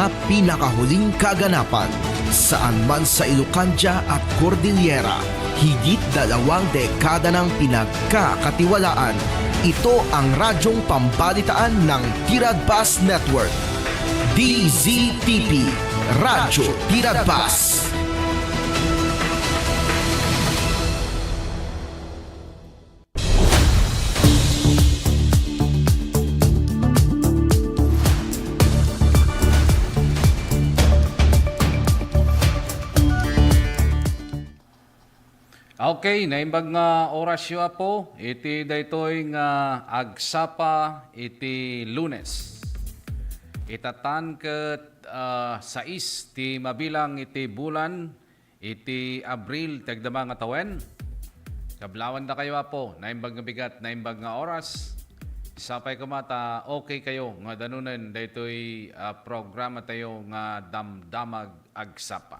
mga pinakahuling kaganapan. Saan man sa Ilocania at Cordillera, higit 2 dekada ng pinagkakatiwalaan. Ito ang radyong pambalitaan ng Tiradpas Network. DZTP, Radyo Tiradpas. Okay, naimbag nga oras yun po, iti daytoy nga agsapa iti Lunes. Itatan ket 6 ti mabilang iti bulan iti Abril tagdama nga tawen. Kablawan na kayo po, naimbag nga bigat, naimbag nga oras. Sapay kumata, okay kayo nga danunan daytoy programa tayo nga damdamag agsapa.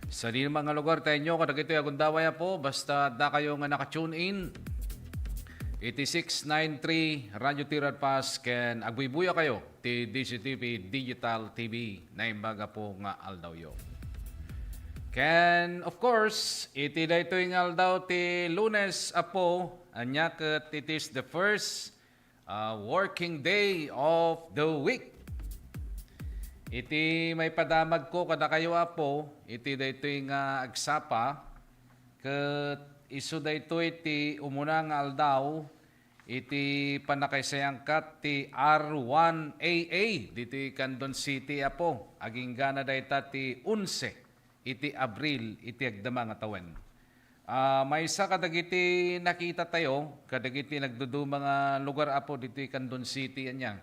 Sa di mga lugar tayo nyo, kadag ito'y agundawaya po, basta da kayo nga naka-tune in. 8693 Radio Tiradpas, ken agbibuya kayo, ti DCTV Digital TV, na imbaga po nga aldaw yo. Ken, of course, iti da ito'y nga aldaw ti Lunes apo, anya ket it is the first working day of the week. Iti may padamag ko kada kayo apo, iti daytoy nga agsapa, ket isu daytoy iti umuna nga aldaw, iti panakaysayangkat ti R1AA, diti Candon City apo, aging gana dayta ti 11, iti Abril, iti agdama nga tawen. May isa kadagiti nakita tayo, kadagiti nagduduma nga lugar apo, diti Candon City anya.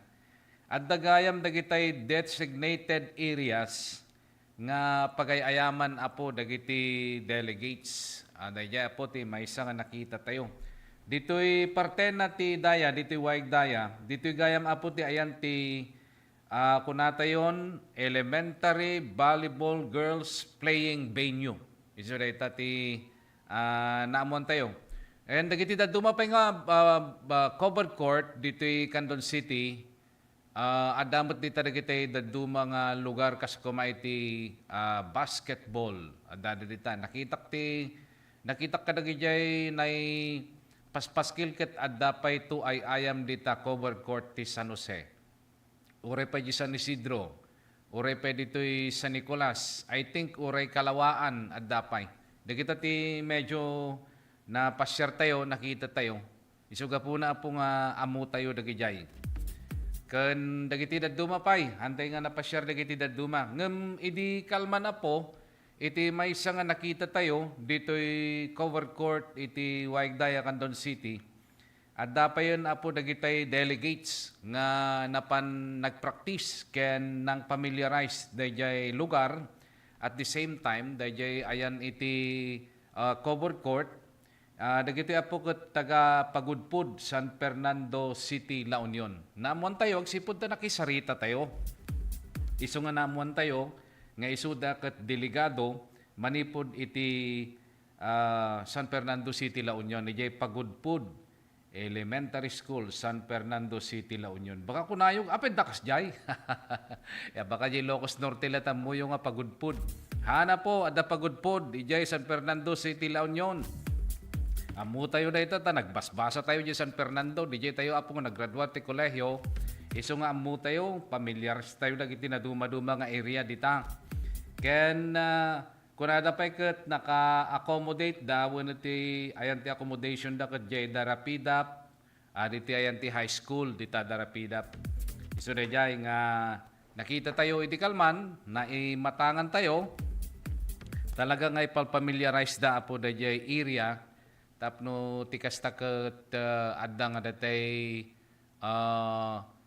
At dagayam dagitay designated areas nga pagayayaman apo dagiti delegates. Daya po ti may isa nga nakita tayo. Dito'y parte na ti daya, dito'y waig daya. Dito'y gayam apo ti ayan ti kunatayon elementary volleyball girls playing venue. Iso dayta ti naamon tayo. And dagiti daduma pa nga covered court dito'y Candon City. Adamot di talaga tayo dadu mga lugar kas kumay ti basketball. Adada dita. Nakitak ka dagi jay nay paspaskil ket adda pa ito ay ayam dita cover court ti San Jose. Uray pa di San Isidro. Uray pa dito'y San Nicolas. I think uray Kalawaan adda pa. Dagita ti medyo na pasyar tayo, nakita tayo. Isuga po na po nga amu tayo dagi jay. Kan dagiti daduma pay, antay nga napasyar dagiti daduma. Ngem idi kalma na po, iti may isa nga nakita tayo dito'y cover court iti Waigdaya Candon City. At dapayon apo dagitay delegates nga napan nagpractice ken nang familiarize dayjay lugar at the same time dayjay ayan iti cover court. Dagiti apo ket taga Pagudpud, San Fernando City, La Union. Namuan tayo, agsipod ta nakisarita tayo. Isu nga namuan tayo, nga isuda ket delegado, manipod iti San Fernando City, La Union. Ijay Pagudpud Elementary School, San Fernando City, La Union. Baka kunayong, apay dakas jay. Baka jay Locos Norte latam mo yung Pagudpud. Hana po, ada Pagudpud, ijay San Fernando City, La Union. Amu tayo na ito, nagbasbasa tayo di San Fernando, di tayo apo nga naggraduate kolehyo, iso nga amu tayo, familiar tayo na iti na duma-duma nga area dita. Ken, kunada pa ikat naka-accommodate daw iti ayan ti accommodation da kat jay Darapidap, iti ayan ti high school, dita Darapidap. Iso na jay nga nakita tayo iti kalman, na imatangan tayo, talaga nga ipal-familiarize da apo da jay area, tapno tikas taket adda nga datay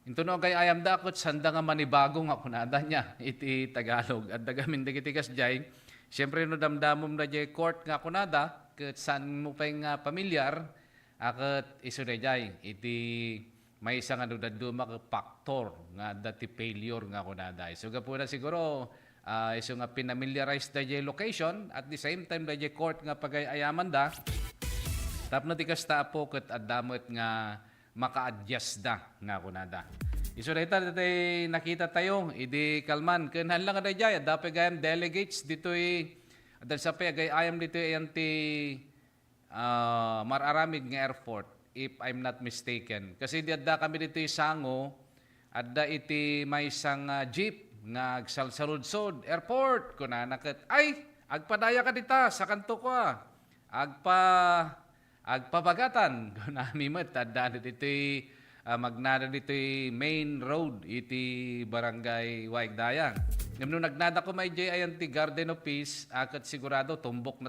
into no kay ayam da ket sanda nga manibago nga kunada nya iti Tagalog adda gamin dagiti tikas jay syempre no damdamom da jay court nga kunada ket san mo pay nga pamilyar aket isu jay iti may isa nga dudaduma ka factor nga dati failure nga kunada isu ga po na siguro isu nga pinamiliarize da jay location at the same time da jay court nga pagayaman da. Tapno tikas ta po ket addamot nga maka-adjust da nga kunada. Iso dayta datay nakita tayo, idi kalman ken lang kada jay dapat gayam delegates ditoy adal sa gay ayam dito ti mararamid nga airport if I'm not mistaken. Kasi di adda kami dito sango adda iti may isang jeep nga agsalsaludsod airport kuna naket ay agpadaya ka dita sa kanto ko agpabagatan kuna mimet adda dito magnada dito main road iti barangay Waigdaya. Ngam nung nagnada ko may jay ayan ti Garden of Peace, akat sigurado tumbok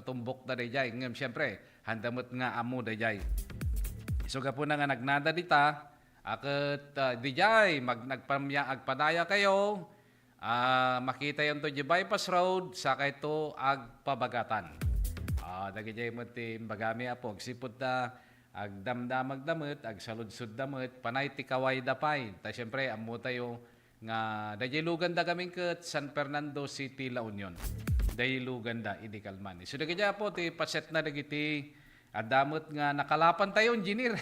na dayjay. Ngam siyempre, handamot nga amo dayjay. So ka po na nga nagnada dita, akat dayjay, agpadaya kayo, makita yung to di bypass road, saka ito agpabagatan. Dagijay mo ti bagami apo, sipot na agdamdamag damit, agsaludsud damit, panay ti kaway dapay. Ta siyempre, amo tayo nga dayilugan da kaming ket San Fernando City, La Union. Dayilugan da idi Kalman. So dagijay po ti paset na dagiti adamot nga nakalapan tayo engineer.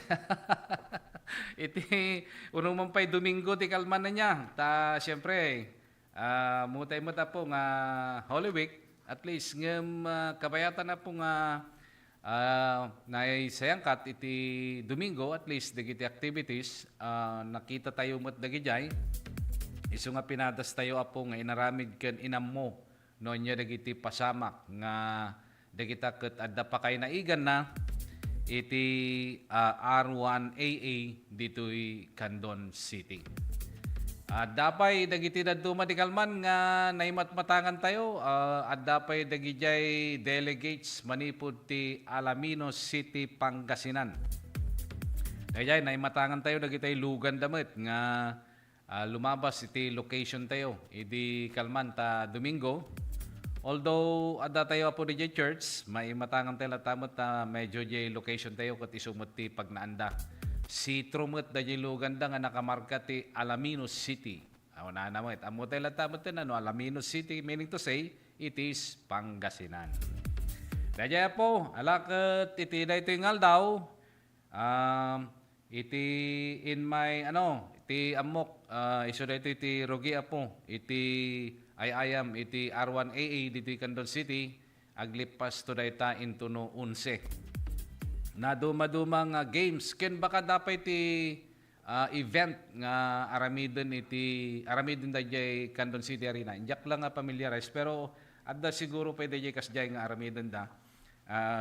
Iti unong mampay Domingo ti Kalman na niya. Ta siyempre, mutay mo ta po nga Holy Week, at least ngem kabayatan na po nga naisayangkat iti Domingo, at least dagiti activities nakita tayo mo't dagijay isu nga pinadas tayo apo nga inaramid ken inammo no nya dagiti pasamak nga dagita ket adda pa kay naigan na iti R1AA ditoy Candon City. Dapay dagiti daduma di Kalman nga naimatmatangan tayo dapay dagijay delegates manipud ti Alaminos City, Pangasinan. Dagijay naimatangan tayo dagitay lugan damit nga lumabas iti location tayo idi Kalman ta Domingo. Although adda tayo apo di church, maimatangan tayo latamot ta medyo jay location tayo ket isumot ti pagnaanda. Si Trumut da lugan da nga nakamarka ti Alaminos City. Na namit. Amo tayo latamot na Alaminos City, meaning to say, it is Pangasinan. Daya po, alakat iti da ito yung aldaw, iti in my, iti amok, iso da ito iti rogi apo, iti ayayam, iti R1AA dito Candon City, aglipas to da ita into no 11. Na dumadumang games ken baka dapat ti event nga aramidon dayjay Candon City Arena. Injak lang nga familiarize pero adda siguro pwede dayjay kasjay nga aramidon da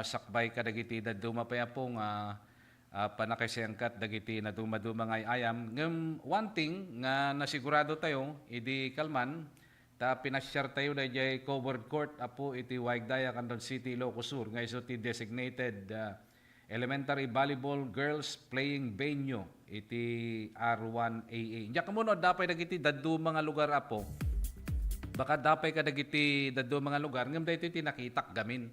sakbay ka dagiti daduma pa po nga panakaysayangkat dagiti na dumadumang ayam. Ngem one thing nga nasigurado tayo idi Kalman ta pinasyar tayo dayjay covered court apo iti Waigdaya Candon City, Ilocos Sur nga iso ti designated Elementary Volleyball Girls Playing Venue iti R1AA. Diya kamuno dapay dagiti daddu mga lugar apo. Baka dapay ka dagiti daddu mga lugar ngem daytoy ti nakitak gamin.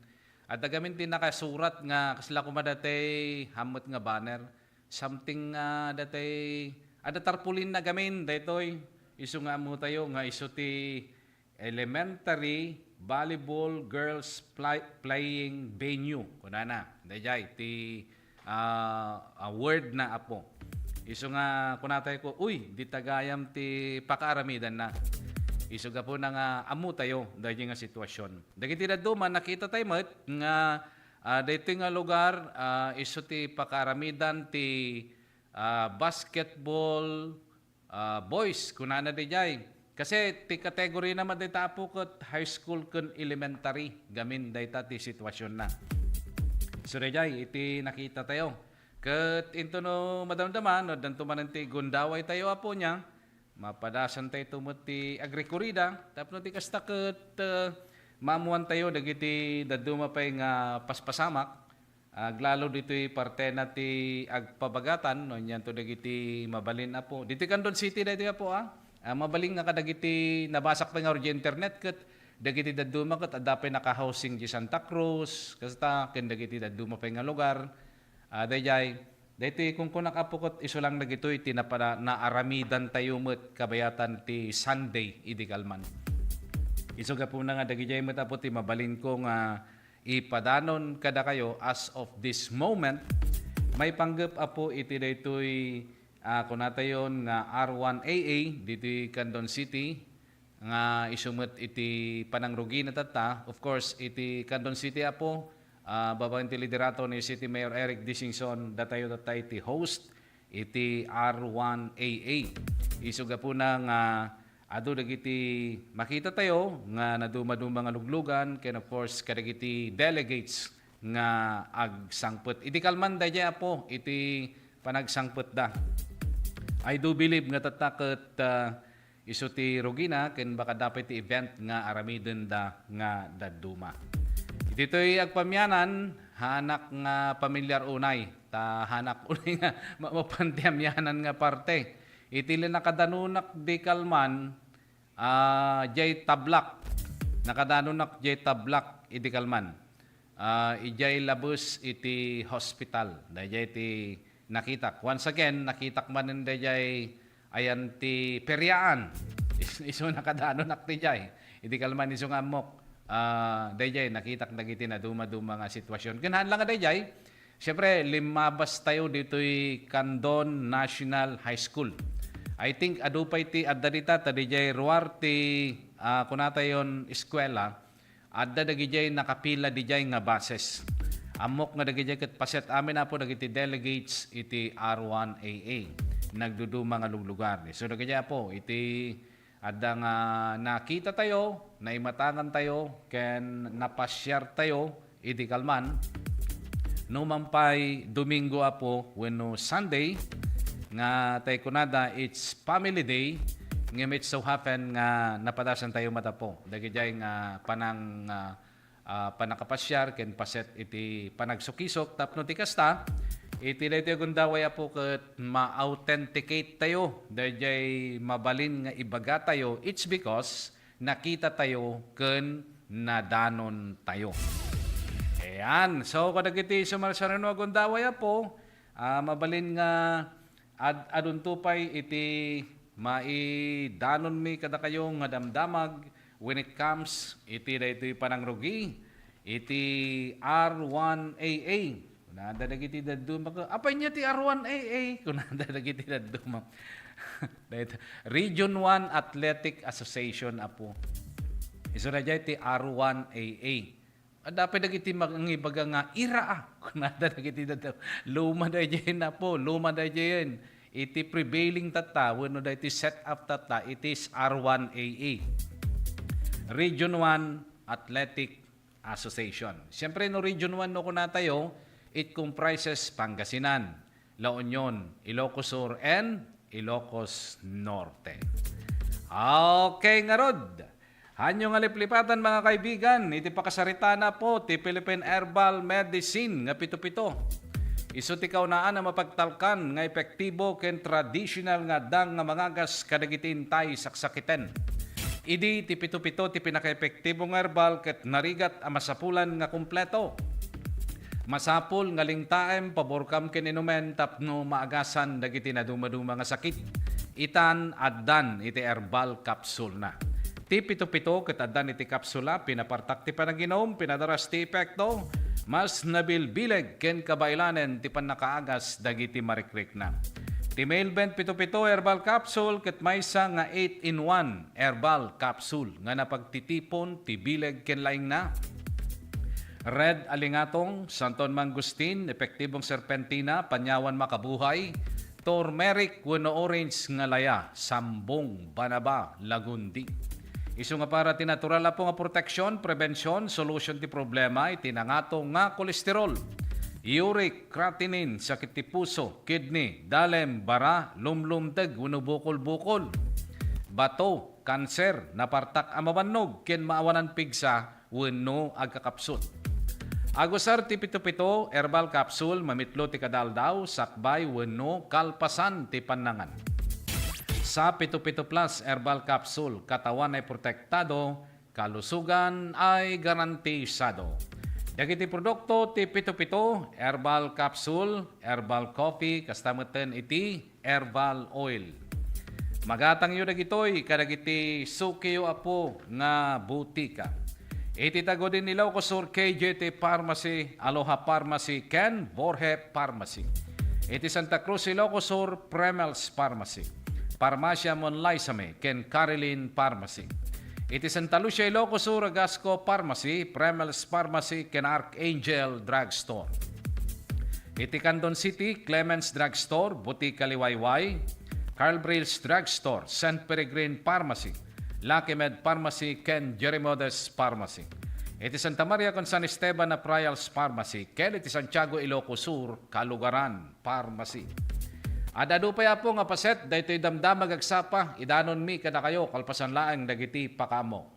At gamin ti nakasurat nga kasla kumadatay hamot nga banner. Something datay ada tarpulin na gamin daytoy isu nga mo tayo nga isu ti Elementary Volleyball Girls Playing Venue. Kunana, dayjay ti word na apo. Isu nga kunatay ko, di tagayam ti pakaaramidan na. Isu ga po na nga amu tayo dayjay nga sitwasyon. Dagiti daduma nakita tayo met nga daytoy nga lugar isu ti pakaaramidan ti basketball boys kunana dayjay. Kasi ti kategory naman dayta po ket high school ken elementary gamin dayta ti sitwasyon na. So dayjay iti nakita tayo. Ket into no madamdaman no danto man ti gundaway tayo apo nya. Mapadasan tayo tumot ti agrikurida tapno ti kasta ket mamuan tayo dagiti daduma pay nga paspasamak. Aglalo dito'y parte na ti agpabagatan no nyan to dagiti mabalin apo. Dito Candon City dayto apo mabaling nga kadagiti nabasak pa nga ordi internet ket dagiti daduma ket adda naka-housing di Santa Cruz kasta ken dagiti daduma pa nga lugar dayjay daytoy kung nakapukot isu lang dagitoy ti naaramidan tayo met kabayatan ti Sunday idi Kalman. Isu ga po na nga dagijay met apo ti mabalin ko nga ipadanon kada kayo as of this moment may panggap apo iti daytoy kunatayon nga R1AA dito Candon City nga isumot iti panangrugi na tata. Of course, iti Candon City apo, babang ti liderato ni City Mayor Eric Dicingson datayo tatay iti host iti R1AA. Isuga po na nga ado dagiti makita tayo nga naduma-duma nga luglugan ken of course kadagiti delegates nga agsangput. Iti kalman dayjay apo iti panagsangput da. I do believe nga tataket isu ti Rugina ken baka dapat ti event nga aramiden da nga daduma. Dito'y agpamyanan hanak nga pamilyar unay ta hanak unay nga mapantiamyanan nga parte. Iti nakadanunak di kalman jay tablak. Nakadanunak jay tablak iti kalman. Ijay labus iti hospital. Dayjay ti nakitak. Once again, nakitak man ng dayjay ayan ti peryaan. Iso nakadano nakti jay. Iti kalman iso nga mok. Dayjay nakitak dagiti na duma-duma nga sitwasyon. Kanahan lang nga dayjay. Siyempre, limabas tayo dito'y Candon National High School. I think adu pa iti addarita ta dayjay ruar ti kunatayon eskwela. Adda dagijay nakapila dijay nga bases. Amok nga dagijay ket paset amin apo dagiti delegates iti R1AA. Nagduduma nga luglugar. So dagijay po iti adda nga nakita tayo, naimatangan tayo ken napasyar tayo iti kalman. No mampay Domingo apo wenno Sunday nga tay kunada it's family day. Ngamit so happen nga napadasan tayo matapo. Dagijay nga panakapasyar ken paset iti panagsukisok tapno ti kasta iti daytoy gundaway po ket ma-authenticate tayo dayjay mabalin nga ibaga tayo. It's because nakita tayo ken nadanon tayo. Ayan. So kadagiti sumarsarenwa gundaway po mabalin nga aduntupay iti maidanon mi kada kayo nga damdamag when it comes iti daytoy panangrugi iti R1AA. Kunada dagiti dadduma ko. Apay niya ti R1AA. Kunada dagiti dadduma. Region 1 Athletic Association apo. Isu na jay ti R1AA. Dapat dagiti mangibaga nga ira. Kunada dagiti dadduma. Luma dayjay na po. Luma dayjay iti prevailing tata, when iti set up tata, it is R1AA. Region 1 Athletic Association. Siyempre, no Region 1 no kuna tayo, it comprises Pangasinan, La Union, Ilocos Sur, and Ilocos Norte. Okay nga rod. Hanyo nga liplipatan mga kaibigan, iti pakasarita na po, ti Philippine Herbal Medicine, nga pito-pito. Isu ti kaunaan na mapagtalkan nga epektibo ken traditional nga dang nga mangagas kadagiti intay saksakiten. Idi ti pito-pito ti pinaka-epektibo nga herbal ket narigat a masapulan nga kumpleto. Masapul nga lingtaem pabor kam ken inumen tapno maagasan dagiti naduma-duma nga sakit. Itan addan iti herbal capsule na. Ti pito-pito ket addan iti kapsula pinapartak ti panaginom pinadaras ti epekto. Mas nabilbileg ken kabailanen ti panakaagas dagiti marikrek na. Ti Mailbent pito-pito herbal capsule ket maysa nga 8-in-1 herbal capsule nga napagtitipon ti bileg ken laing na. Red alingatong, santon mangustin, epektibong serpentina, panyawan makabuhay, turmeric wenno orange nga laya, sambong banaba lagundi. Isu nga para ti natural po nga proteksyon, prevention, solution ti problema, itinangato nga kolesterol, uric, creatinine, sakit ti puso, kidney, dalem, bara, lumlumdeg, wenno bukol-bukol, bato, kanser, napartak amabannog, ken maawanan pigsa, wenno agkakapsut. Agusar ti pito-pito, herbal capsule, mamitlo ti kadaldaw, sakbay, wenno kalpasan ti panangan. Sa Pito-Pito Plus Herbal Capsule, katawan ay protektado, kalusugan ay garantisado. Dagiti produkto ti Pito-Pito, Herbal Capsule, Herbal Coffee, kastameten iti Herbal Oil. Magatang yun dagitoy, kadagiti sukiyo apo nga butika. Iti tago din nilaw ko sur KJT Pharmacy, Aloha Pharmacy, Ken Borhe Pharmacy. Iti Santa Cruz, Ilocos Sur, Premel's Pharmacy. Farmacia Monlaisame, ken Caroline Pharmacy. Iti Santa Lucia, Ilocos Sur, Agasco Pharmacy, Premel's Pharmacy, ken Archangel Drugstore. Iti Candon City, Clemens Drugstore, Butika Liwayway, Carl Brills Drugstore, St. Peregrine Pharmacy, Lucky Med Pharmacy, ken Jerimodes Pharmacy. Iti Santa Maria con San Esteban na Prials Pharmacy, ken iti Santiago Ilocos Sur, Kalugaran Pharmacy. Adado pa po nga paset, daytoy damdamag agsapa, idanon mi kada kayo, kalpasan laang dagiti pakamo.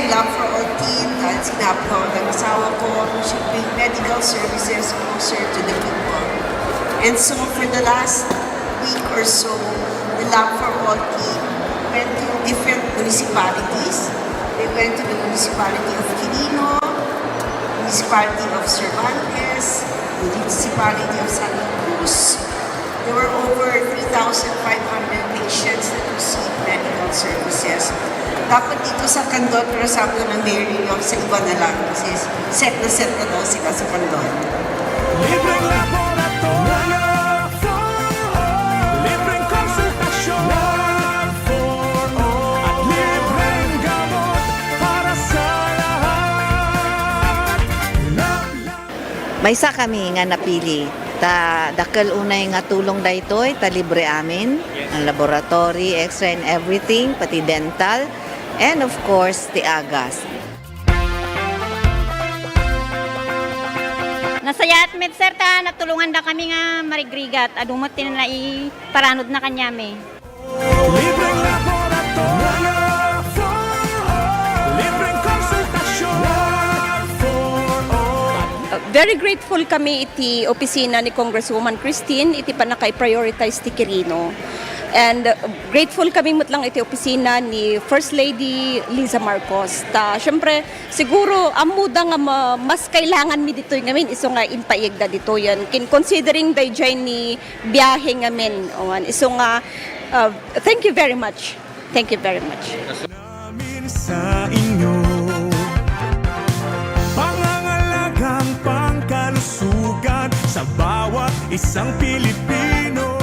Love for all team, dahil sinabi ko ng asawa ko, we should bring medical services closer to the people. And so for the last week or so, the Love for All team went to different municipalities. They went to the municipality of Quirino, municipality of Cervantes, the municipality of Santa Cruz. There were over 3,500 patients that received medical services. Dapat dito sa Candon, pero sabi ng Mayor yung sa iba na lang kasi set na daw sila sa Candon. Libreng laboratorio for all. Libreng konsultasyon for all. At libreng gamot para sa lahat. Maysa kami nga napili. Ta dakkel unay nga tulong daytoy ta libre amin ang laboratory, X-ray and everything, pati dental, and of course the agas. Nasayat med sir ta natulungan da kami nga marigrigat adumot tin na iparanod na kanyame. Libreng laboratorio for all. Libreng konsultasyon for all. Very grateful kami iti opisina ni Congresswoman Christine iti panakay-prioritize ti Quirino. And grateful kami mutlang iti opisina ni First Lady Liza Marcos. Ta syempre siguro amuda nga mas kailangan mi dito ngamin iso nga impayegda dito yan. Considering dayjay ni biyahe ngamin. Iso nga thank you very much. Thank you very much. Namin sa inyo pangangalagang pangkalusugan sa bawat isang Pilipino.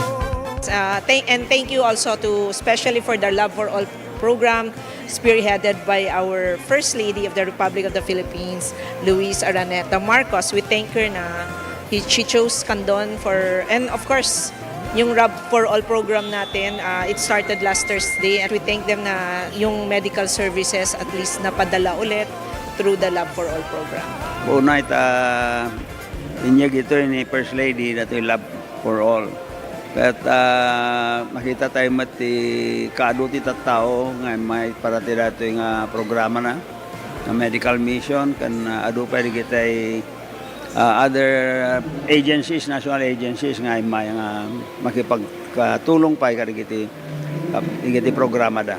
And thank you also to especially for the Love for All program spearheaded by our First Lady of the Republic of the Philippines, Luis Araneta Marcos. We thank her na she chose Candon for, and of course, yung Love for All program natin, it started last Thursday and we thank them na yung medical services at least napadala ulit through the Love for All program. Una inyag ito ni First Lady na ito yung Love for All. At makita tayo mati kaado ti tattao nga may parati dato yung programa na medical mission kan adu pa kita other agencies, national agencies nga may makipagtulong pa kiti programa da.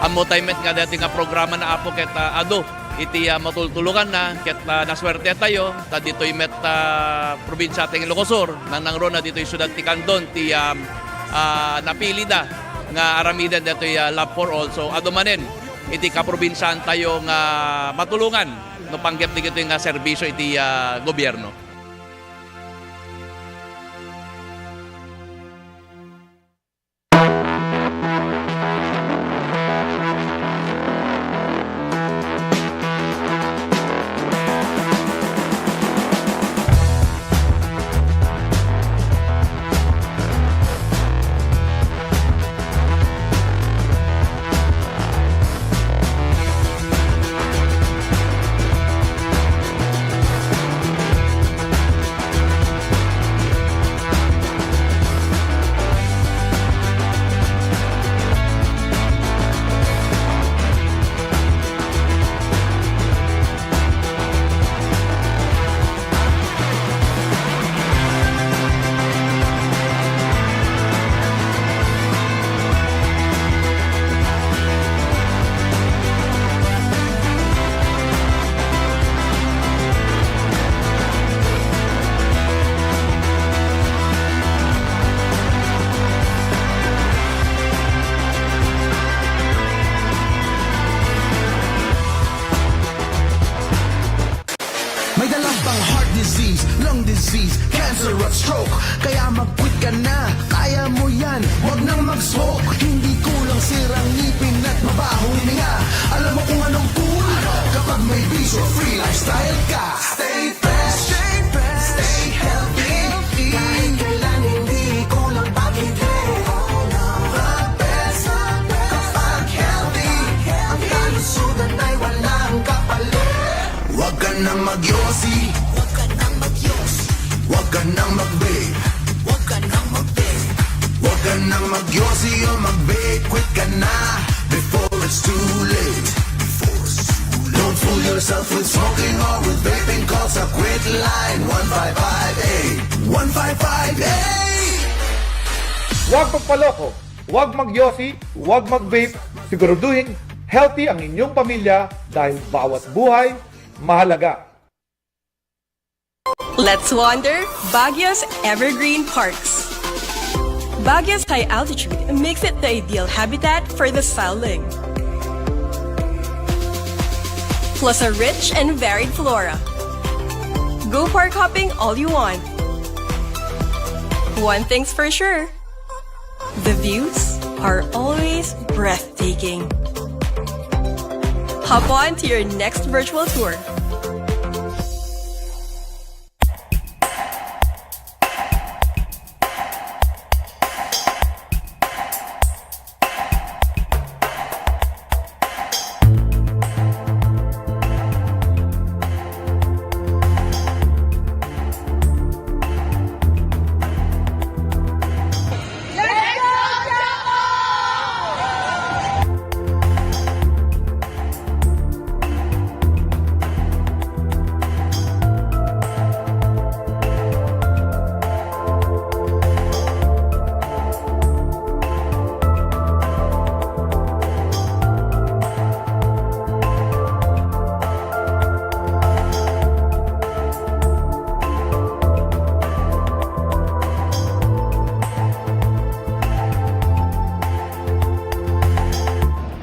Amo tayo met nga dati nga programa na apo ket adu iti matultulugan na ket naswerte tayo ta ditoy met probinsya ting Ilocos Sur nang ron na ditoy syudad ti Candon ti napili da nga aramidan ditoy Love for All. So adumanen iti kaprobinsyan tayo nga matulungan no panggep ti kitoy nga serbisyo iti gobyerno. Alam bang heart disease, lung disease, cancer at stroke? Kaya mag-quit ka na, kaya mo yan, wag nang mag-smoke. Hindi kulang sirang ngipin at mabahong hininga. Alam mo kung anong cool? Kapag may bisyo, free lifestyle ka. Stay fresh, stay healthy. Kahit kailan hindi kulang pag-ibig. The best kapag healthy. Ang kalusugan ay walang kapalit. Huwag ka nang magyosi, huwag ka nang magyosi. Huwag ka nang mag-vape, huwag ka nang mag-vape. Huwag ka nang magyosi o mag-vape. Quit ka na before it's too late. Don't fool yourself with smoking or with vaping. Call sa quit line 1558 1558. Huwag magpaloko, huwag magyosi, huwag mag-vape. Siguraduhin healthy ang inyong pamilya dahil bawat buhay mahalaga. Let's wander Baguio's Evergreen Parks. Baguio's high altitude makes it the ideal habitat for the starling. Plus a rich and varied flora. Go park hopping all you want. One thing's for sure, the views are always breathtaking. Hop on to your next virtual tour.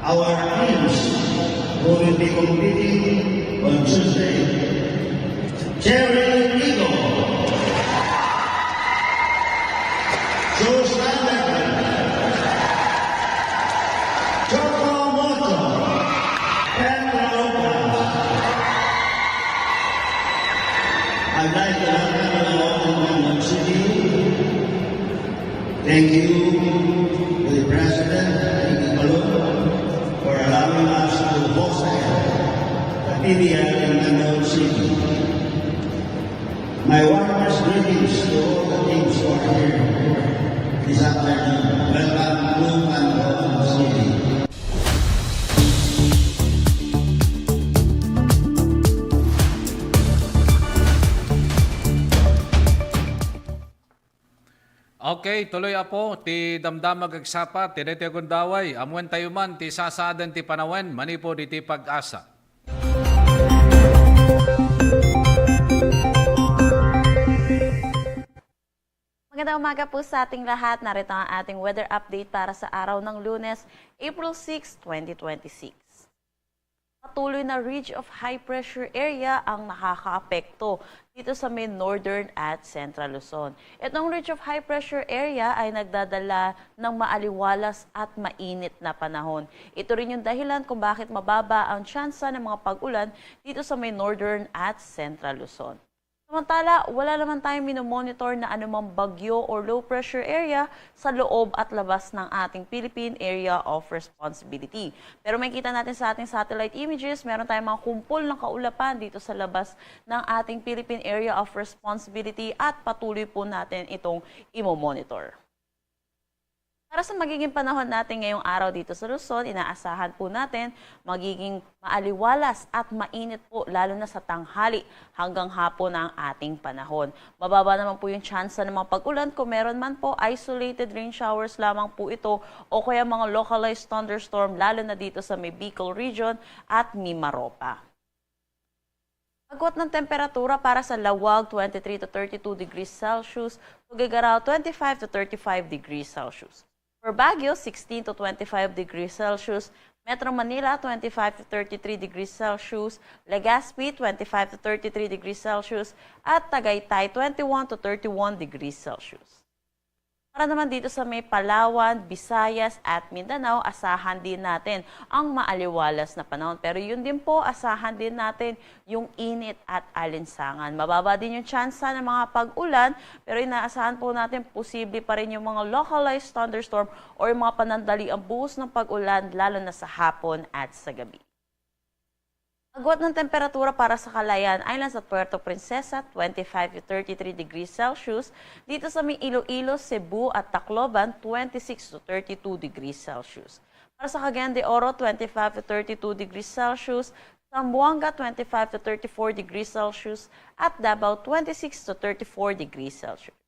Our teams who will be competing on Tuesday. Cherry Eagle, Susan Beckman, Choco Moto, Pedro Lopez. I'd like to welcome you all to Manila City. Thank you to the President, Ricky Balon, for allowing us to host the PBL in Manila City. My warmest greetings to all the teams who are here this afternoon. Welcome to Manila City. Okay, tuloy apo, ti damdamag agsapa, ti deti agundaway, amuen tayo man, ti sasadan ti panawen, manipo di ti pag-asa. Magandang umaga po sa ating lahat. Narito ang ating weather update para sa araw ng Lunes, April 6, 2026. Patuloy na ridge of high pressure area ang nakakaapekto dito sa may northern at central Luzon. Itong ridge of high pressure area ay nagdadala ng maaliwalas at mainit na panahon. Ito rin yung dahilan kung bakit mababa ang tsansa ng mga pag-ulan dito sa may northern at central Luzon. Samantala, wala naman tayong minomonitor na anumang bagyo or low pressure area sa loob at labas ng ating Philippine Area of Responsibility. Pero may kita natin sa ating satellite images, meron tayong mga kumpol ng kaulapan dito sa labas ng ating Philippine Area of Responsibility at patuloy po natin itong imomonitor. Para sa magiging panahon natin ngayong araw dito sa Luzon, inaasahan po natin magiging maaliwalas at mainit po lalo na sa tanghali hanggang hapon ang ating panahon. Mababa naman po yung tsansa ng mga pag-ulan kung meron man po isolated rain showers lamang po ito o kaya mga localized thunderstorm lalo na dito sa may Bicol region at Mimaropa. Agwat ng temperatura para sa Lawag 23 to 32 degrees Celsius, Tuguegarao 25 to 35 degrees Celsius. For Baguio, 16 to 25 degrees Celsius, Metro Manila, 25 to 33 degrees Celsius. Legazpi, 25 to 33 degrees Celsius. At Tagaytay, 21 to 31 degrees Celsius. Para naman dito sa may Palawan, Visayas at Mindanao, asahan din natin ang maaliwalas na panahon. Pero yun din po, asahan din natin yung init at alinsangan. Mababa din yung tsansa ng mga pag-ulan, pero inaasahan po natin posible pa rin yung mga localized thunderstorm o yung mga panandaliang buhos ng pag-ulan, lalo na sa hapon at sa gabi. Agwat ng temperatura para sa Calayan Islands at Puerto Princesa, 25 to 33 degrees Celsius. Dito sa may Iloilo, Cebu at Tacloban, 26 to 32 degrees Celsius. Para sa Cagayan de Oro, 25 to 32 degrees Celsius. Zamboanga, 25 to 34 degrees Celsius. At Davao, 26 to 34 degrees Celsius.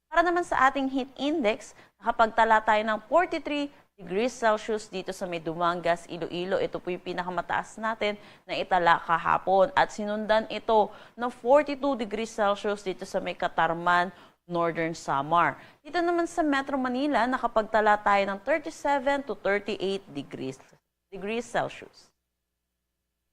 Para naman sa ating heat index, nakapagtala tayo ng 43 degrees Celsius dito sa may Dumangas, Iloilo. Ito po yung pinakamataas natin na itala kahapon. At sinundan ito ng 42 degrees Celsius dito sa may Katarman, Northern Samar. Dito naman sa Metro Manila, nakapagtala tayo ng 37 to 38 degrees Celsius.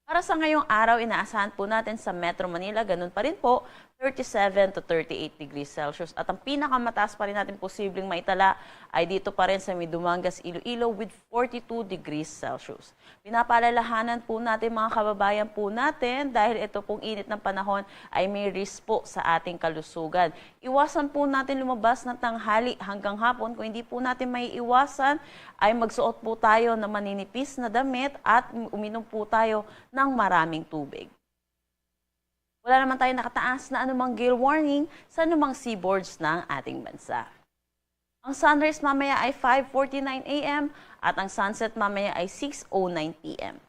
Para sa ngayong araw, inaasahan po natin sa Metro Manila, ganun pa rin po, 37 to 38 degrees Celsius. At ang pinakamataas pa rin natin posibleng maitala ay dito pa rin sa Dumangas, Iloilo with 42 degrees Celsius. Pinapaalalahanan po natin mga kababayan po natin dahil ito pong init ng panahon ay may risk po sa ating kalusugan. Iwasan po natin lumabas ng tanghali hanggang hapon. Kung hindi po natin may iwasan, ay magsuot po tayo ng maninipis na damit at uminom po tayo ng maraming tubig. Wala naman tayo nakataas na anumang gale warning sa anumang seaboards ng ating bansa. Ang sunrise mamaya ay 5:49 a.m. at ang sunset mamaya ay 6:09 p.m.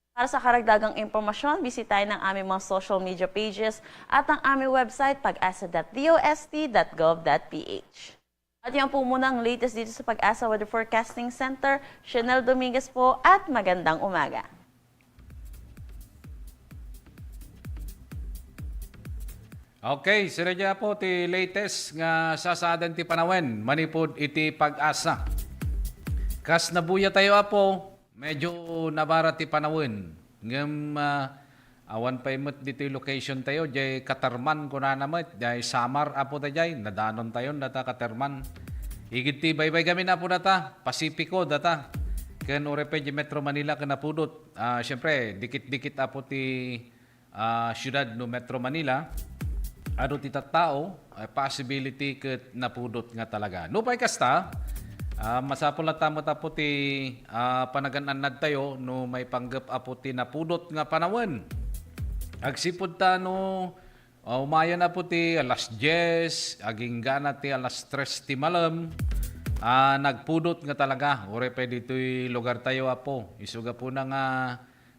Para sa karagdagang impormasyon, bisitahin ang aming mga social media pages at ang aming website pag-asa.dost.gov.ph. At yan po muna ang latest dito sa Pag-asa Weather Forecasting Center. Chanel Dominguez po at magandang umaga. Okay, sinadya po ti latest nga sasadan ti panawin. Manipod iti Pag-asa. Kas nabuya tayo apo, medyo nabara ti panawin. Ngam awan pa imot dito location tayo, jay Katarman ko na naman, jay Samar apo tayo jay, nadanon tayo data Katarman. Higit ti baybay kami na po data, Pasipiko data. Ken orepe di Metro Manila kanapudot. Siyempre, dikit-dikit apo ti syudad no Metro Manila. Ano ti tattao, possibility ket napudot nga talaga. No pay kasta, masapol na tamo tapo ti panagan-anad tayo no may panggap apo ti napudot nga panawon. Agsipud ta no umayan na po ti alas 10, aging gana ti alas 3 ti malam. Nagpudot nga talaga. Ore pa dito'y lugar tayo apo. Isuga po na nga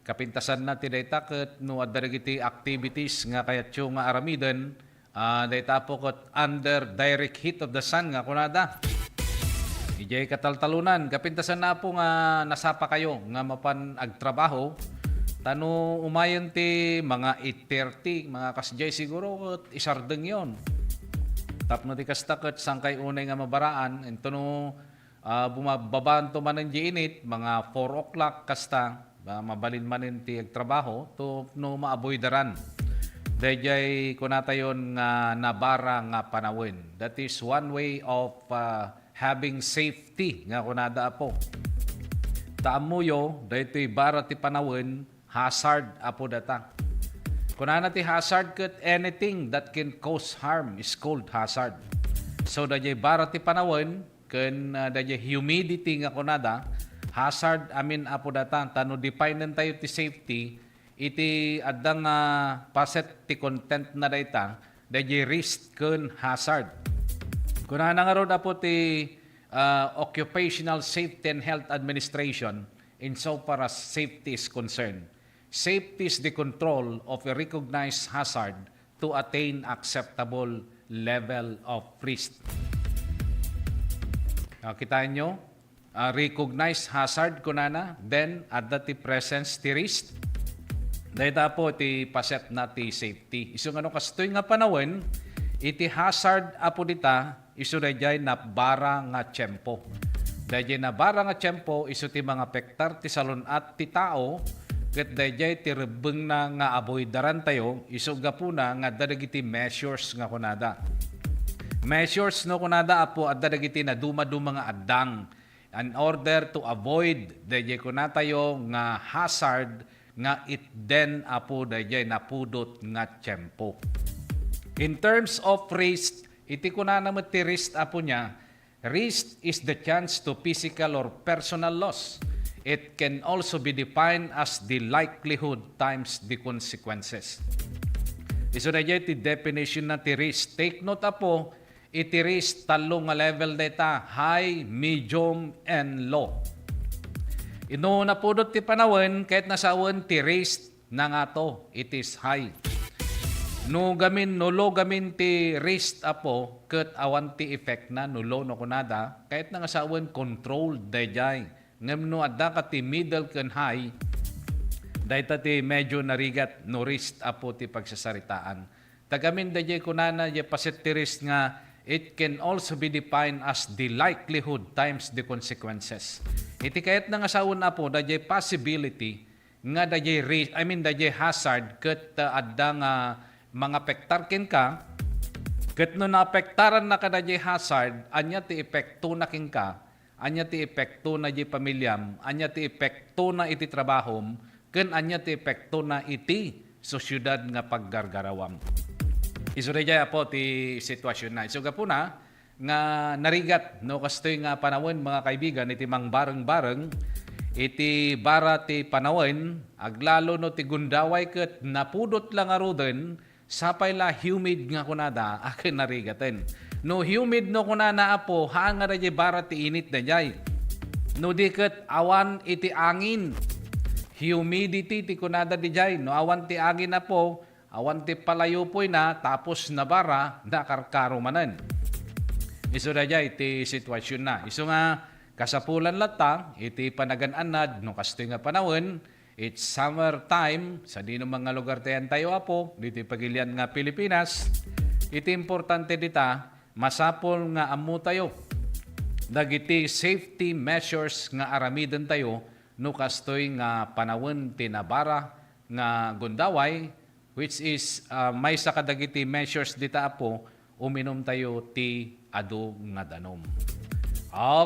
kapintasan na ti dayta ket no adarigiti activities nga kayat yung nga aramiden. Dayta po ket under direct heat of the sun nga kunada. Ijay kataltalunan. Kapintasan na po nga nasapa kayo nga mapan agtrabaho. Tano umayon ti mga 8:30, mga kasjay siguro isardeng yon. Tapno ti kastakot sangkay unay nga mabaraan. Ento no bumababaan to manan di init, mga 4 o'clock kasta, mabalin manin ti agtrabaho, to no maaboy daran. Dayjay kunatayon nga nabara nga panawin. That is one way of having safety nga kunada po. Taamuyo, daytoy bara ti panawin, hazard apo data. Kunana ti hazard ket anything that can cause harm is called hazard. So dayjay bara ti panawin ken dayjay humidity nga kunada, hazard amin apo data. Tano define tayo ti safety, iti addang paset ti content na dayta, dayjay risk ken hazard. Kunana nga rod apo ti Occupational Safety and Health Administration insofar as safety is concerned. Safety is the control of a recognized hazard to attain acceptable level of risk. Kitain nyo, recognized hazard kunana, then at the presence ti risk. Dahil po ti paset na ti safety. Iso nga no kastoy nga panawin, iti hazard apo dita, iso dayjay na bara nga tiyempo. Dayjay na bara nga tiyempo, iso ti mga pektar ti salon at ti tao, ket dayjay ti rebeng na nga avoidaran tayo, iso gapuna nga dadagiti measures nga kunada. Measures no kunada apo at dadagiti na duma-duma nga addang in order to avoid dayjay kunatayo nga hazard nga it then apo dayjay napudot nga tiyempo. In terms of risk, iti kunana mo ti risk apo niya, risk is the chance to physical or personal loss. It can also be defined as the likelihood times the consequences. Iso na ti definition na ti risk. Take note apo, iti risk talo nga level data, high, medium, and low. Ino napudot ti panawin, kahit nasawan ti risk na nga to, it is high. No low gamin ti risk apo, ket awan ti effect na nulo no kunada, kahit na nga sawan controlled dayjay. Ngem no adda ka ti middle ken high, dayta ti medyo narigat no risk apo ti pagsasaritaan. Tagamin dayjay kunana di paset ti risk nga it can also be defined as the likelihood times the consequences. Iti kahit na nga sawan apo dayjay possibility nga dayjay risk, dayjay hazard ket adda nga mga pektar ken ka, ket no naapektaran na ka dayjay hazard, anya ti epekto na ken ka, anya ti epekto na di pamilyam, anya ti epekto na iti trabahom, ken anya ti epekto na iti sosyudad nga paggargarawam. Isu dayjay apo ti sitwasyon na. Isu gapuna nga narigat no kastoy nga panawon mga kaibigan iti mangbareng-bareng iti bara ti panawon aglalo no ti gundaway ket napudot lang aroden sapay la humid nga kunada akin narigaten. No humid no kunana apo hanga dayjay bara ti init dayjay. No diket awan iti angin. Humidity ti kunada dayjay. No awan ti angin apo, awan ti palayupoy na tapos na bara nakarkaro manen. Isu dayjay ti sitwasyon na. Isu nga kasapulan lata iti panagan-anad no kastoy nga panawon. It's summer time, sa di mga lugar tayo apo, dito pagilian nga Pilipinas. Iti importante dita, masapol nga amu tayo. Dagiti safety measures nga aramiden tayo, no kastoy nga panawon tinabara nga gundaway, which is may sa kadagiti measures dita apo, uminom tayo ti adu nga danom.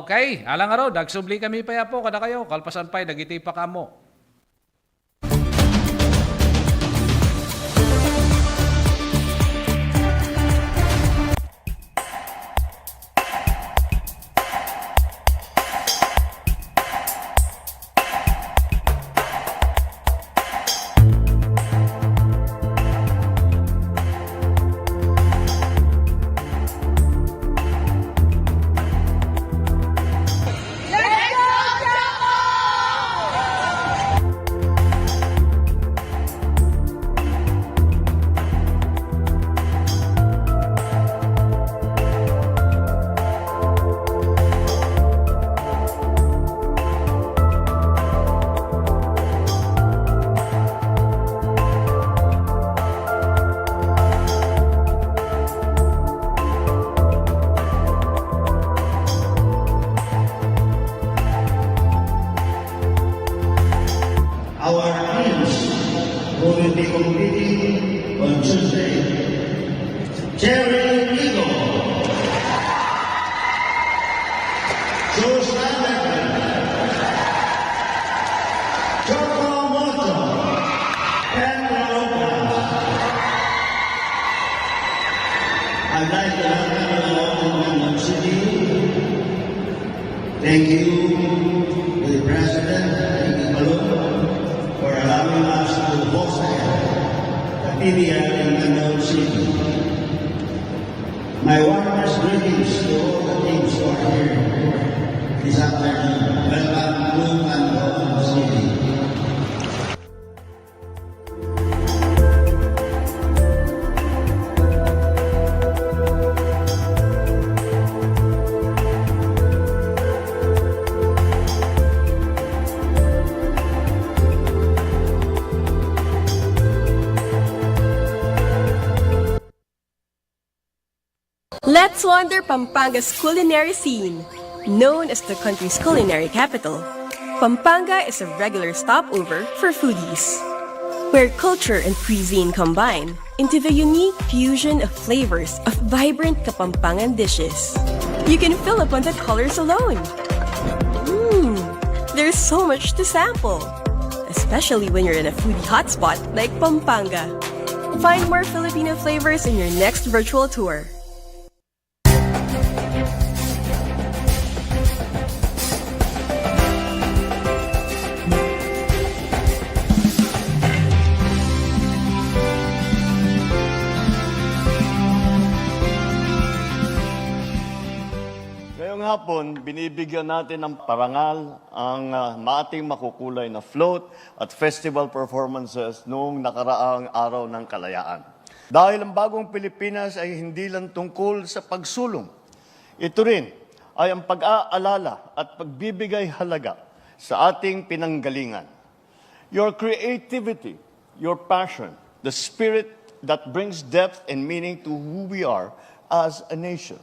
Okay, alang araw, dagsubli kami pa po kada kayo, kalpasan pa'y dagiti pa kamo. Our teams who will be competing on Tuesday. Jerry Eagle, Susan Choco Moto, and Lopez. I'd like to welcome you all to London City. Thank you to the President, for allowing us to host the PBL in London City. My warmest greetings to all the teams who are here this afternoon. Welcome to London City. Let's wander Pampanga's culinary scene. known as the country's culinary capital, Pampanga is a regular stopover for foodies, where culture and cuisine combine into the unique fusion of flavors of vibrant Kapampangan dishes. You can fill up on the colors alone. There's so much to sample, especially when you're in a foodie hotspot like Pampanga. Find more Filipino flavors in your next virtual tour. Ngayong hapon, binibigyan natin ng parangal ang maating makukulay na float at festival performances noong nakaraang araw ng kalayaan. Dahil ang bagong Pilipinas ay hindi lang tungkol sa pagsulong. Ito rin ay ang pag-aalala at pagbibigay halaga sa ating pinanggalingan. Your creativity, your passion, the spirit that brings depth and meaning to who we are as a nation.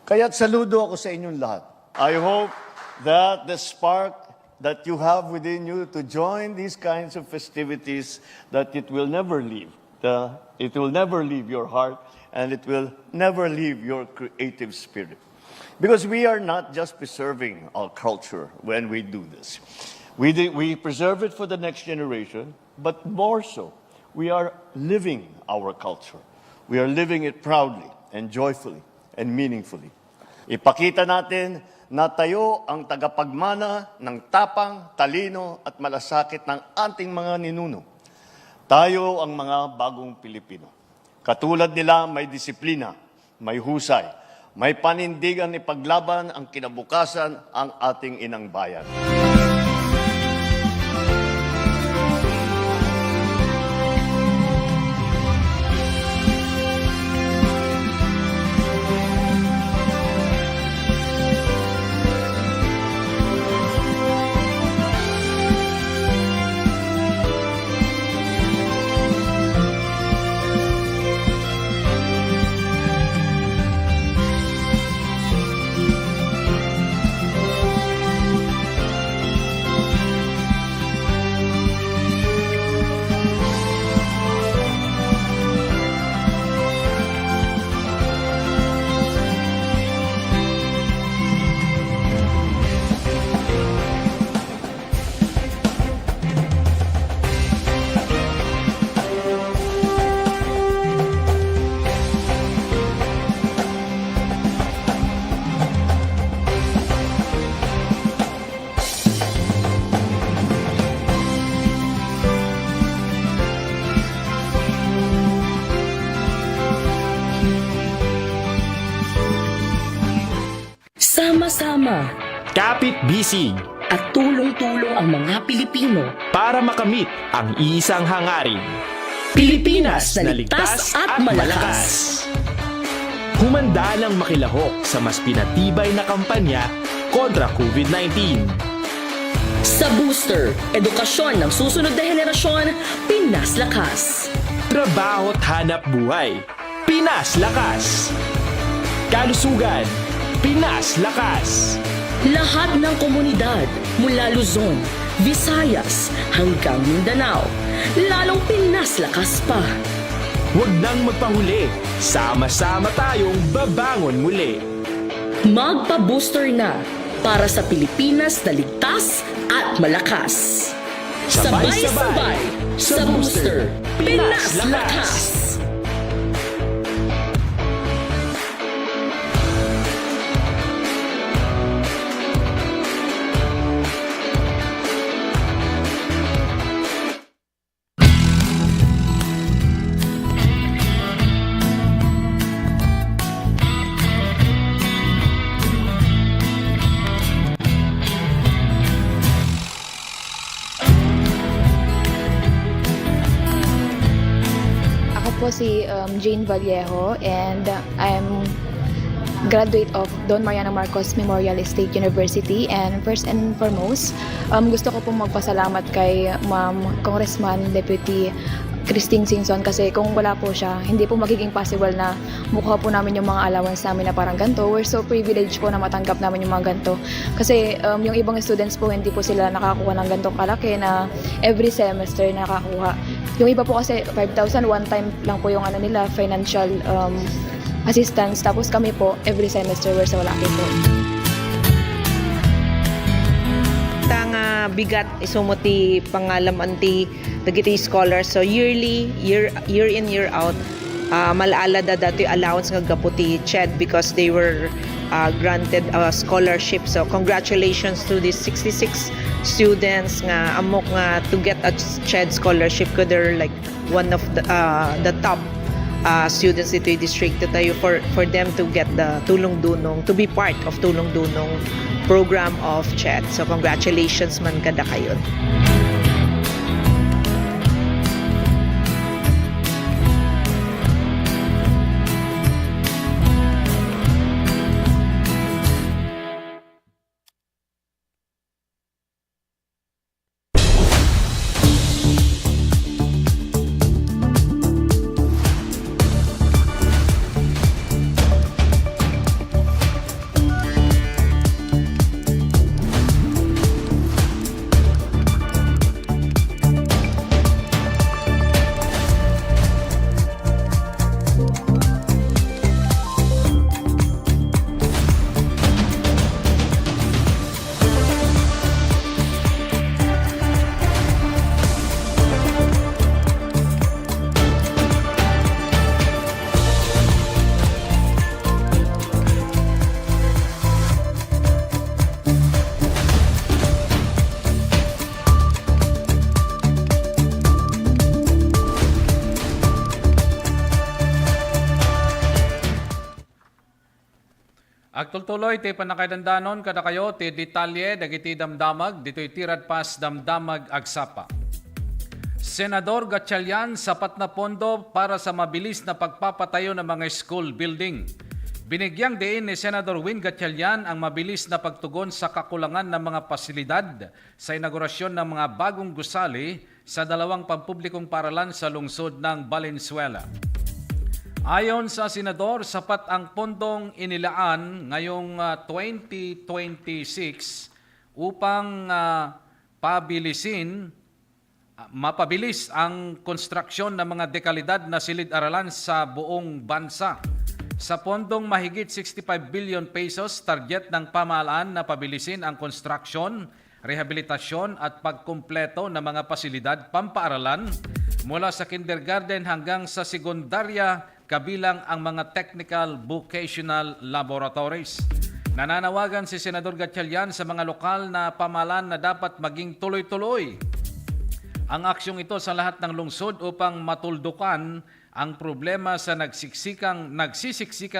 Kaya't saludo ako sa inyong lahat. I hope that the spark that you have within you to join these kinds of festivities, that it will never leave. It will never leave your heart, and it will never leave your creative spirit. Because we are not just preserving our culture when we do this. We preserve it for the next generation, but more so, we are living our culture. We are living it proudly and joyfully and meaningfully. Ipakita natin na tayo ang tagapagmana ng tapang, talino at malasakit ng ating mga ninuno. Tayo ang mga bagong Pilipino. Katulad nila, may disiplina, may husay, may panindigan ipaglaban ang kinabukasan ang ating inang bayan. Sama-sama, kapit-bisig, at tulong-tulong ang mga Pilipino para makamit ang iisang hangarin. Pilipinas na ligtas at malakas. Humanda ng makilahok sa mas pinatibay na kampanya kontra COVID-19. Sa booster, edukasyon ng susunod na henerasyon, Pinas Lakas. Trabaho at hanap buhay, Pinas Lakas. Kalusugan, Pinas Lakas. Lahat ng komunidad mula Luzon, Visayas hanggang Mindanao, lalong Pinas Lakas pa. Huwag nang magpahuli, sama-sama tayong babangon muli. Magpa-booster na para sa Pilipinas na ligtas at malakas. Sabay-sabay sa booster, Pinas Lakas. Po si Jane Vallejo and I'm graduate of Don Mariano Marcos Memorial State University, and first and foremost gusto ko pong magpasalamat kay Ma'am Congressman Deputy Christine Singson kasi kung wala po siya, hindi po magiging possible na mukha po namin yung mga allowance namin na parang ganito. We're so privileged po na matanggap namin yung mga ganito. Kasi yung ibang students po, hindi po sila nakakuha ng ganitong kalaki na every semester nakakuha. Yung iba po kasi 5,000, one time lang po yung nila, financial assistance. Tapos kami po, every semester we're so lucky po. Nga bigat isumuti pangalam anti dagiti scholars. So yearly, year in, year out, malaala da dati allowance nga gaputi CHED because they were granted a scholarship. So congratulations to these 66 students nga amok nga to get a CHED scholarship ko they're like one of the top students dito yung district tayo for them to get the Tulong Dunong, to be part of Tulong Dunong program of CHED. So congratulations man kada kayo. Agtultuloy ti panakaidandanon kada kayo ti detalye dagiti damdamag dito'y tirad pas damdamag agsapa. Senador Gatchalian sapat na pondo para sa mabilis na pagpapatayo ng mga school building. Binigyang diin ni Senador Win Gatchalian ang mabilis na pagtugon sa kakulangan ng mga pasilidad sa inaugurasyon ng mga bagong gusali sa dalawang pampublikong paralan sa lungsod ng Valenzuela. Ayon sa Senador, sapat ang pondong inilaan ngayong 2026 upang mapabilis ang konstruksyon ng mga dekalidad na silid-aralan sa buong bansa. Sa pondong mahigit 65 billion pesos, target ng pamahalaan na pabilisin ang konstruksyon, rehabilitasyon at pagkumpleto ng mga pasilidad pampaaralan mula sa kindergarten hanggang sa sekundarya kabilang ang mga technical vocational laboratories. Nananawagan si Senador Gatchalian sa mga lokal na pamahalaan na dapat maging tuloy-tuloy ang aksyong ito sa lahat ng lungsod upang matuldukan ang problema sa nagsisiksikang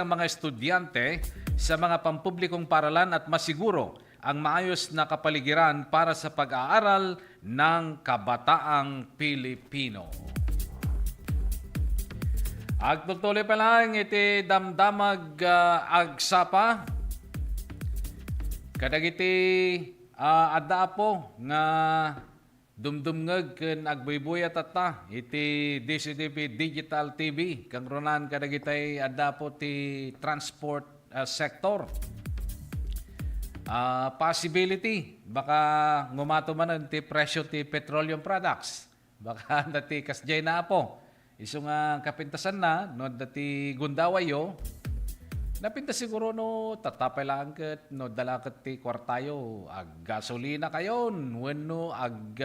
mga estudyante sa mga pampublikong paralan at masiguro ang maayos na kapaligiran para sa pag-aaral ng kabataang Pilipino. Agtutuloy pa lang iti damdamag agsapa. Kadagiti adda po nga dumdumngeg ken agbuybuyat atta iti DCTV Digital TV kang ronan kadagitay adda po ti transport sector. Possibility baka ngumato man ti presyo ti petroleum products. Baka dati kasjay na po. Iso nga kapintasan na, no dati gundawayo, napintas siguro no tatapay lang ket no dalaket ti kwartayo ag gasolina kayon wenno ag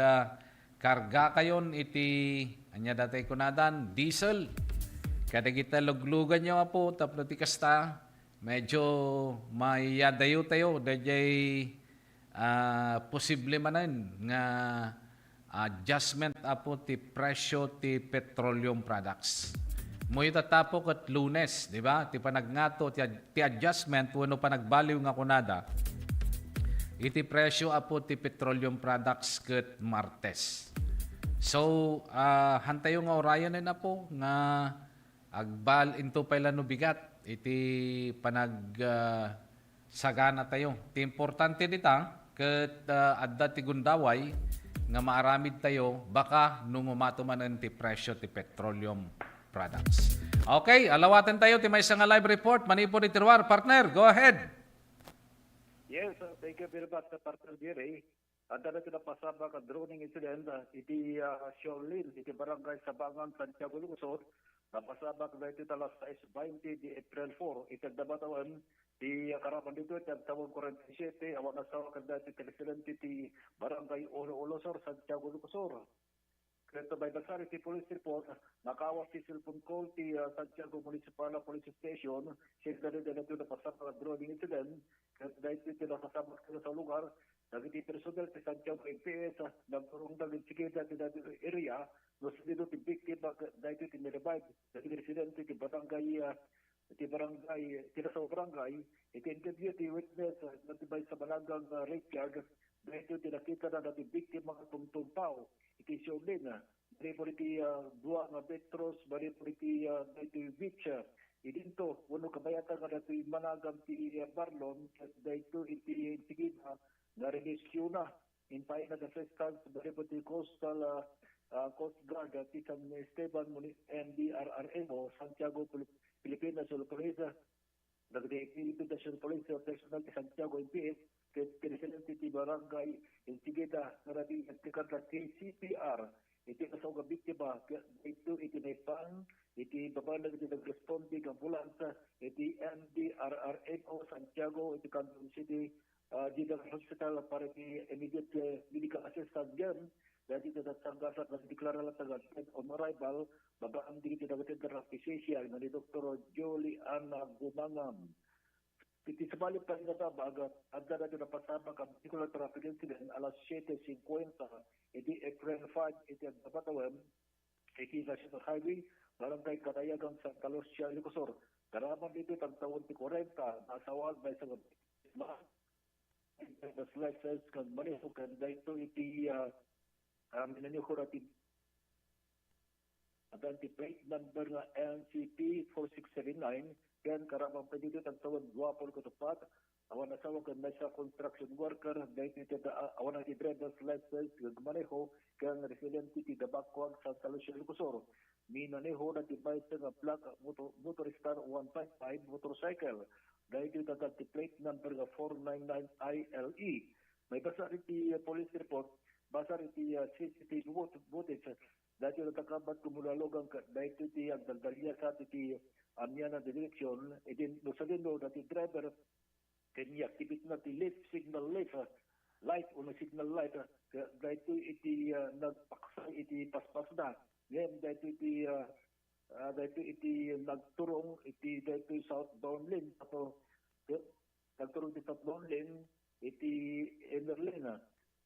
karga kayon iti anya datay kunadan diesel. Kada kita luglugan nyo po tapno ti kasta medyo may yadayo tayo dayjay posible manan nga adjustment apo ti presyo ti petroleum products. Mo'y tatapo kat Lunes, di ba? Ti panagnato ti adjustment wenno panagbaliw nga kunada. Iti presyo apo ti petroleum products ket Martes. So, hantayo nga orayan na po nga agbal into pala no bigat iti sagana tayo. Ti importante dita ket adda ti gundaway nga maaramid tayo baka nung umatumanan ti presyo ti petroleum products. Okay, alawatan tayo ti may isang live report. Manipur ni Tirwar. Partner, go ahead. Yes, thank you very much, Partner Jerry. Ada na pinapasama ka droning incident iti Shaolin, iti barangay Sabangan, Santiago, Lucosor. Napasama ka na iti talas 6:20 di April 4. Itagdabatawan di karaman dito iti tawag 47. Awan na sa kanda iti presidente iti barangay Olosor, Santiago, Lucosor. Kaya by Basari iti police report, nakawas ti cellphone call ti Santiago Municipal Police Station. Siya na rin na ito napasama ka droning incident. Kaya dahil ito napasama ka sa lugar. Nagiti personal ti Santiago MPS nagturong ng insigida ti dati area no sino ti biktima dahil ti nirevive dati residente ti barangay tinasaw barangay iti interview ti witness natibay sa Malagang rape yard dahil ti nakita na dati biktima ng tungtungpaw iti Shaolin bari ti dua nga metros bari ti beach idinto wano kabayatan nga dati Managang ti Barlon dahil iti insigida na-release na in paina the assistance the coastal Coast Guard ti San Esteban MDRRMO Santiago Pilipinas Police Philippine National Police Personnel ti Santiago MPS presidente ti barangay insigida narati nagtikadla ti CPR iti kasaw nga biktima ito iti naipang iti babalag iti nag-responding ambulance iti MDRRMO Santiago iti Canton City General Hospital para di immediate medical assistance dyan dahil ito natsanggasan na deklara lang tagad on arrival babaan di ito nagatin na physician na ni Dr. Jolie Ana Gumangam. Iti sabali pa rin natabag at na ito napasama ka particular traffic incident alas 7:50 iti April 5 iti ang napatawin iti National Highway barangay Katayagang Santa Lucia, Lucosor. Karaman dito ang taon ti 40 nasawal by sa the license kan maneho kan dahito iti minanyo ko rati at anti plate number nga NCP 4679 kan karamang pwede ang tawag duwapol ko tapat awan asawa kan may sa construction worker dahito iti awan ang driver's license kan maneho kan resident iti Dabakwag sa Santa Lucia, Lucosor minaneho na tibay sa plug motorista 155 motorcycle dahil ito ang plate number 499 ILE. May basa iti police report, basa iti CCTV footage, dahil ito nagkakabat kumulalogang dahil iti ang daldalya sa iti amyan na direksyon, edin nusalin no na iti driver, kanya activate na iti left signal light o na signal light, dahil iti nagpaksay iti paspas na. Ngayon dahil iti nagturong iti dahil southbound lane ato nagturong iti southbound lane iti inner lane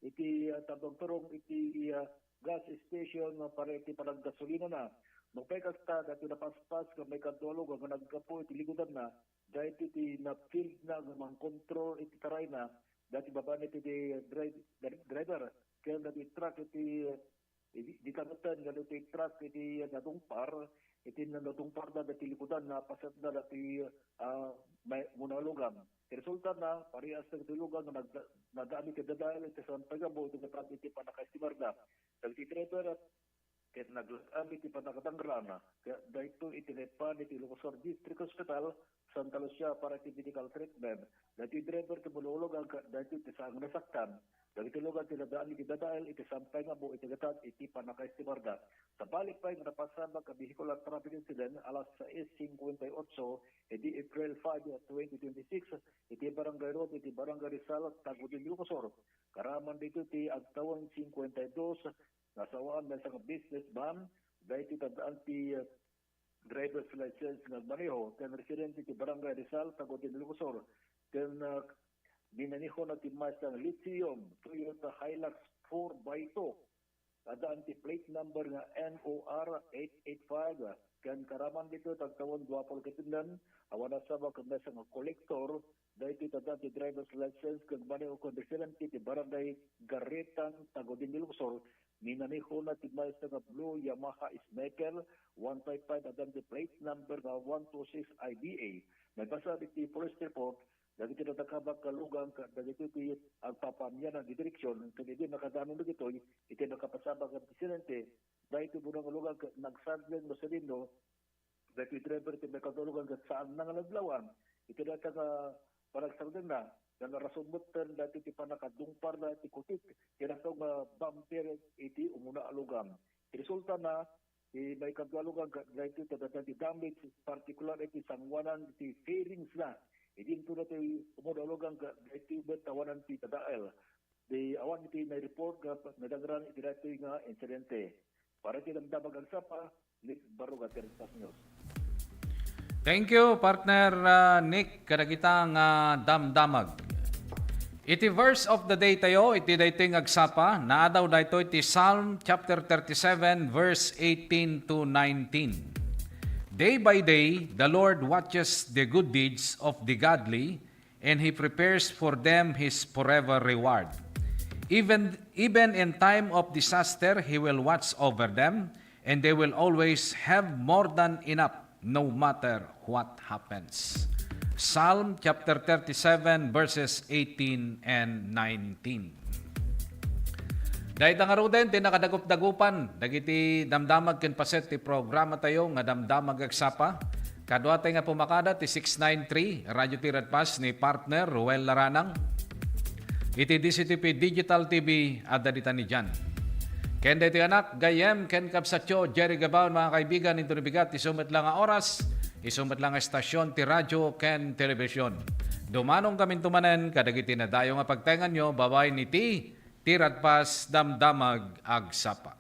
iti nagturong iti gas station para iti panaggasolina na magpay kasta dahil napaspas ka may kadolog ang nagkapo iti ligudan na dahil iti na-field na mang control iti taray na dahil baban iti driver kaya dahil truck iti di kanutan nga iti truck iti natungpar iti natungpar na dati likudan na pasat na dati munalugam. Resulta na parehas ng tulugan na nadami ka dadahil iti San Pagabo iti natat iti panakaistimar na. Dagiti driver ket naglasam iti panakatangrana dahito iti nepan iti Lucosor District Hospital Santa Lucia para iti medical treatment. Dati driver iti bululog ang dahito iti saang nasaktan. Dagiti lugar tinadaan iti dadail iti sampay nga bu iti gatat iti panakaistimar na. Sa balik pa yung napasama ka vehicular traffic incident alas 6:58 edi April 5, 2026 iti Barangay Road iti Barangay Rizal Tagudin, Lucosor. Karaman dito iti agtawan 52 nasawaan na isang business van dahil iti tandaan ti driver's license ng maneho ken resident iti Barangay Rizal Tagudin, Lucosor. Ken binaniho na timas ng lithium Toyota Hilux 4x2 ada anti-plate number nga NOR 885 kan karaman dito tagtawon 20 katindan awan sa ba kun sa collector dahil ito dati driver's license kan maneho kon resident iti Barangay Garetan Tagudin, Lucosor minaniho na timas ng blue Yamaha Sniper 155 ada anti-plate number nga 126 IBA may basa iti police report dagiti nakakabak kalugang dagiti ang papamyan ang direksyon kaya di nakadano na ito iti nakapasabak ang presidente dahil ito bunang kalugang nagsaglan mo sa lindo dahil driver iti nakadulugan saan nang naglawan iti nakaka paragsaglan na narasumbutan dati iti panakadungpar na iti kutik kinakaw nga bumper iti umuna alugang resulta na may kagalugan dahil ito di damage particular iti sangwanan iti fairings na idinto na iti umuna alugang dahil iti tawanan iti tadael di awan iti na report nadagran iti dati nga insidente para iti damdamag ang sapa Nick Baruga, Terpas News. Thank you, partner Nick. Kadagitang damdamag. Iti verse of the day tayo, iti dayting agsapa, naadaw dayto iti Psalm chapter 37, verse 18 to 19. Day by day, the Lord watches the good deeds of the godly, and He prepares for them His forever reward. Even in time of disaster, He will watch over them, and they will always have more than enough, no matter what happens. Psalm chapter 37 verses 18 and 19. Dahil nga ruden, tinakadagup-dagupan, dagiti damdamag ken paset ti programa tayo nga damdamag agsapa. Kadwa tayo nga pumakada ti 693 Radio Tiradpas ni partner Ruel Laranang. Iti DCTP Digital TV at dadita ni Jan. Ken deti anak, gayem, ken kapsatyo, Jerry Gabaon, mga kaibigan, ito nabigat, isumit lang ang oras, isumit lang ang estasyon, ti radyo, ken telebisyon. Dumanong kami tumanen, kadagiti na dayo nga pagtengan nyo, babay ni Tiradpas Damdamag Agsapa.